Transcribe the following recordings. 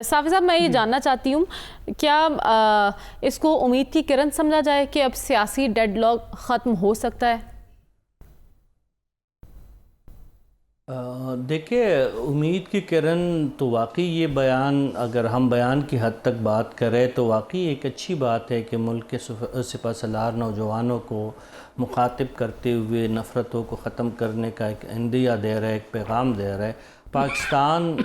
साफी साहब, मैं ये जानना चाहती हूँ, क्या इसको उम्मीद की किरण समझा जाए कि अब सियासी डेडलॉक ख़त्म हो सकता है? देखिए, उम्मीद की किरण तो वाकई ये बयान, अगर हम बयान की हद तक बात करें तो वाकई एक अच्छी बात है कि मुल्क के सिपह सलार नौजवानों को मुखातिब करते हुए नफ़रतों को ख़त्म करने का एक इंदिया दे रहा है, एक पैगाम दे रहा है। पाकिस्तान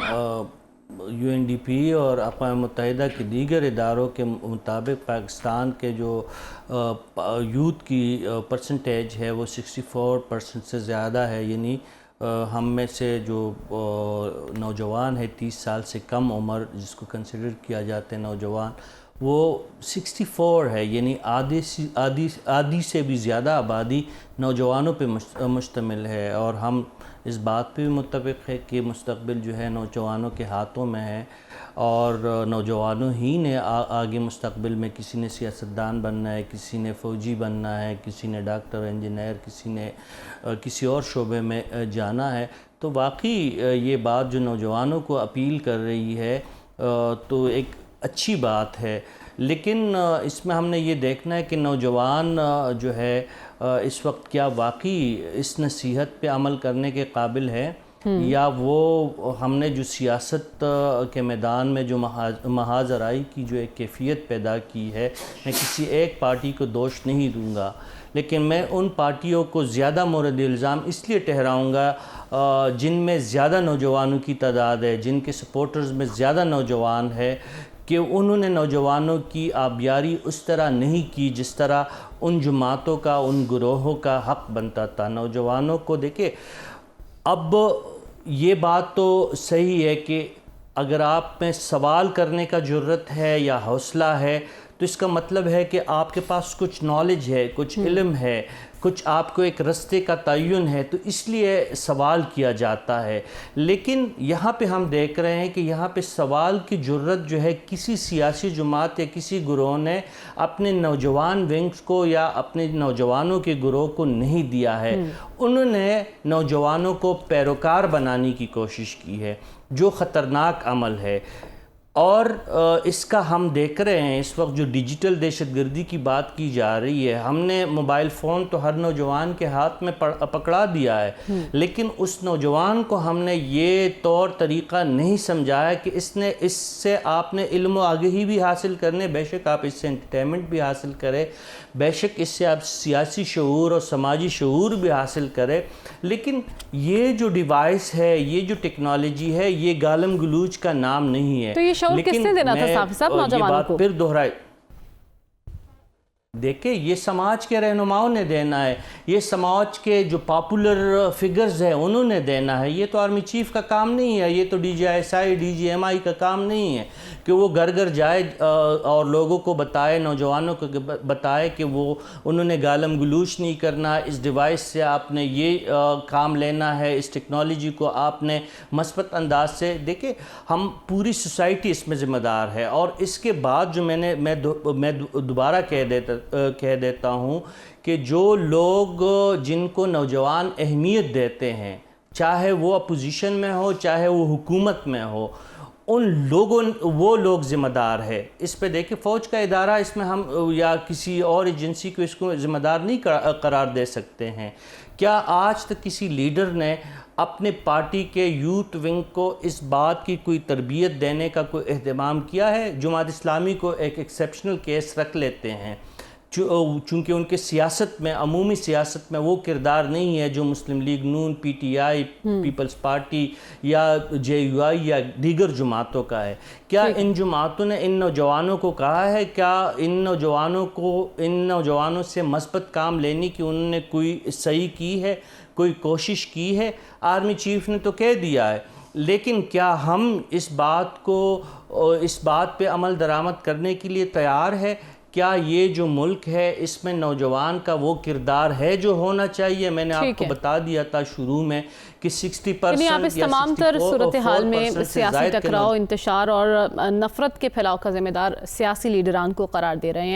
UNDP और अक़वाम मुत्तहिदा के दीगर इदारों के मुताबिक पाकिस्तान के जो यूथ की परसेंटेज है वो 64% से ज़्यादा है। यानी हम में से जो नौजवान है 30 साल से कम उम्र जिसको कंसिडर किया जाता है नौजवान, वो 64 है। यानी आधी से भी ज़्यादा आबादी नौजवानों पे मुश्तमिल है। और हम इस बात पे भी मुत्तफ़िक़ है कि मुस्तक़बिल जो है नौजवानों के हाथों में है और नौजवानों ही ने आगे मुस्तक़बिल में किसी ने सियासतदान बनना है, किसी ने फ़ौजी बनना है, किसी ने डॉक्टर, इंजीनियर, किसी ने किसी और शोबे में जाना है। तो वाकई ये बात जो नौजवानों को अपील कर रही है तो एक अच्छी बात है। लेकिन इसमें हमने ये देखना है कि नौजवान जो है इस वक्त क्या वाकई इस नसीहत पे अमल करने के काबिल है, या वो हमने जो सियासत के मैदान में जो महाजराई की जो एक कैफियत पैदा की है। मैं किसी एक पार्टी को दोष नहीं दूंगा, लेकिन मैं उन पार्टियों को ज़्यादा मोरद इल्ज़ाम इसलिए ठहराऊँगा जिनमें ज़्यादा नौजवानों की तादाद है, जिनके सपोर्टर्स में ज़्यादा नौजवान है, कि उन्होंने नौजवानों की आबियारी उस तरह नहीं की जिस तरह उन जमातों का, उन ग्रोहों का हक़ बनता था। नौजवानों को देखिए, अब ये बात तो सही है कि अगर आप में सवाल करने का जुर्रत है या हौसला है तो इसका मतलब है कि आपके पास कुछ नॉलेज है, कुछ इल्म है, कुछ आपको एक रास्ते का तयन है, तो इसलिए सवाल किया जाता है। लेकिन यहाँ पे हम देख रहे हैं कि यहाँ पे सवाल की जुर्रत जो है किसी सियासी जमात या किसी गुरोह ने अपने नौजवान विंग्स को या अपने नौजवानों के गुरोह को नहीं दिया है। उन्होंने नौजवानों को पैरोकार बनाने की कोशिश की है, जो ख़तरनाक अमल है। और इसका हम देख रहे हैं इस वक्त जो डिजिटल दहशतगर्दी की बात की जा रही है। हमने मोबाइल फ़ोन तो हर नौजवान के हाथ में पकड़ा दिया है, लेकिन उस नौजवान को हमने ये तौर तरीक़ा नहीं समझाया कि इससे आपने इल्म आगाही भी हासिल करने, बेशक आप इससे एंटरटेनमेंट भी हासिल करें, बेशक इससे आप सियासी शऊर और समाजी शऊर भी हासिल करें, लेकिन ये जो डिवाइस है, ये जो टेक्नोलॉजी है, ये गालम गलूच का नाम नहीं है। तो ये शऊर किसने देना था साफी साहब नौजवानों को? फिर दोहराए, देखिए, ये समाज के रहनुमाओं ने देना है, ये समाज के जो पॉपुलर फिगर्स हैं उन्होंने देना है। ये तो आर्मी चीफ का काम नहीं है, ये तो DGSI DGMI का काम नहीं है कि वो घर घर जाए और लोगों को बताए, नौजवानों को बताए कि वो उन्होंने गालम गलूच नहीं करना, इस डिवाइस से आपने ये काम लेना है, इस टेक्नोलॉजी को आपने मस्बत अंदाज से। देखिए, हम पूरी सोसाइटी इसमें ज़िम्मेदार है। और इसके बाद जो मैं दोबारा कह देता हूँ कि जो लोग जिनको नौजवान अहमियत देते हैं, चाहे वो अपोजिशन में हो चाहे वो हुकूमत में हो, वो लोग ज़िम्मेदार है इस पे। देखिए, फ़ौज का इदारा इसमें हम या किसी और एजेंसी को इसको ज़िम्मेदार नहीं करार दे सकते हैं। क्या आज तक किसी लीडर ने अपने पार्टी के यूथ विंग को इस बात की कोई तरबियत देने का कोई एहतमाम किया है? जमात इस्लामी को एक एक्सेप्शनल केस रख लेते हैं चूँकि उनके सियासत में, अमूमी सियासत में वो किरदार नहीं है जो मुस्लिम लीग नून, PTI, पीपल्स पार्टी या JUI या दीगर जमातों का है। क्या इन जमातों ने इन नौजवानों को कहा है, क्या इन नौजवानों से मस्बत काम लेने की उन्होंने कोई सही की है, कोई कोशिश की है? आर्मी चीफ ने तो कह दिया है, लेकिन क्या हम इस बात पे अमल दरामद करने के लिए तैयार है? क्या ये जो मुल्क है इसमें नौजवान का वो किरदार है जो होना चाहिए? मैंने आपको बता दिया था शुरू में कि 60% आप इस तमाम तर सूरत हाल में सियासी टकराव, इंतशार और नफरत के फैलाव का जिम्मेदार सियासी लीडरान को करार दे रहे हैं।